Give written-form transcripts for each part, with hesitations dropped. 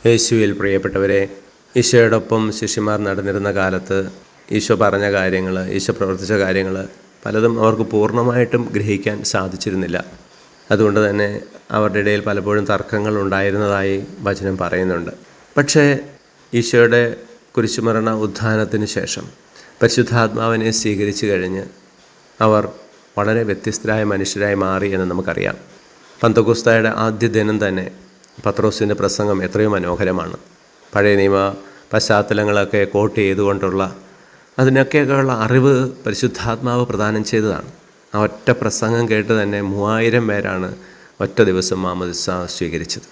യേശുവിൽ പ്രിയപ്പെട്ടവരെ, ഈശോയോടൊപ്പം ശിഷ്യന്മാർ നടന്നിരുന്ന കാലത്ത് ഈശോ പറഞ്ഞ കാര്യങ്ങൾ, ഈശോ പ്രവർത്തിച്ച കാര്യങ്ങൾ പലതും അവർക്ക് പൂർണ്ണമായിട്ടും ഗ്രഹിക്കാൻ സാധിച്ചിരുന്നില്ല. അതുകൊണ്ട് തന്നെ അവരുടെ ഇടയിൽ പലപ്പോഴും തർക്കങ്ങൾ ഉണ്ടായിരുന്നതായി വചനം പറയുന്നുണ്ട്. പക്ഷേ ഈശോയുടെ കുരിശുമരണ ഉത്ഥാനത്തിന് ശേഷം പരിശുദ്ധാത്മാവിനെ സ്വീകരിച്ചു കഴിഞ്ഞ് അവർ വളരെ വ്യത്യസ്തരായ മനുഷ്യരായി മാറി എന്ന് നമുക്കറിയാം. പന്തക്കോസ്തായുടെ ആദ്യ ദിനം തന്നെ പത്രോസിൻ്റെ പ്രസംഗം എത്രയോ മനോഹരമാണ്. പഴയ നിയമ പശ്ചാത്തലങ്ങളൊക്കെ കോട്ട് ചെയ്തുകൊണ്ടുള്ള അതിനൊക്കെയുള്ള അറിവ് പരിശുദ്ധാത്മാവ് പ്രദാനം ചെയ്തതാണ്. ആ ഒറ്റ പ്രസംഗം കേട്ട് തന്നെ 3000 പേരാണ് ഒറ്റ ദിവസം മാമോദിസ സ്വീകരിച്ചത്.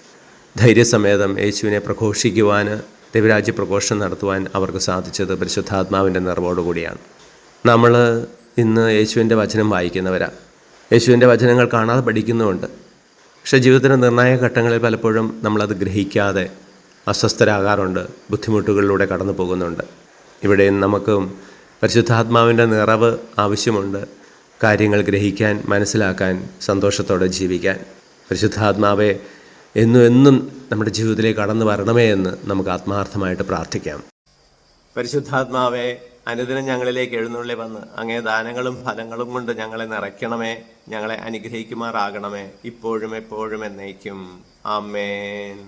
ധൈര്യസമേതം യേശുവിനെ പ്രഘോഷിക്കുവാൻ, ദൈവരാജ്യ പ്രഘോഷം നടത്തുവാൻ അവർക്ക് സാധിച്ചത് പരിശുദ്ധാത്മാവിൻ്റെ നിറവോടുകൂടിയാണ്. നമ്മൾ ഇന്ന് യേശുവിൻ്റെ വചനം വായിക്കുന്നവരാണ്. യേശുവിൻ്റെ വചനങ്ങൾ കാണാതെ പഠിക്കുന്നുമുണ്ട്. പക്ഷേ ജീവിതത്തിൻ്റെ നിർണായക ഘട്ടങ്ങളിൽ പലപ്പോഴും നമ്മളത് ഗ്രഹിക്കാതെ അസ്വസ്ഥരാകാറുണ്ട്, ബുദ്ധിമുട്ടുകളിലൂടെ കടന്നു പോകുന്നുണ്ട്. ഇവിടെയും നമുക്കും പരിശുദ്ധാത്മാവിൻ്റെ നിറവ് ആവശ്യമുണ്ട്. കാര്യങ്ങൾ ഗ്രഹിക്കാൻ, മനസ്സിലാക്കാൻ, സന്തോഷത്തോടെ ജീവിക്കാൻ. പരിശുദ്ധാത്മാവെ എന്നും നമ്മുടെ ജീവിതത്തിലേക്ക് കടന്നു വരണമേ എന്ന് നമുക്ക് ആത്മാർത്ഥമായിട്ട് പ്രാർത്ഥിക്കാം. പരിശുദ്ധാത്മാവെ, അനുദിനം ഞങ്ങളിലേക്ക് എഴുന്നള്ളി വന്ന് അങ്ങേ ദാനങ്ങളും ഫലങ്ങളും കൊണ്ട് ഞങ്ങളെ നിറയ്ക്കണമേ, ഞങ്ങളെ അനുഗ്രഹിക്കുമാറാകണമേ, ഇപ്പോഴും എപ്പോഴും എന്നേക്കും. ആമേൻ.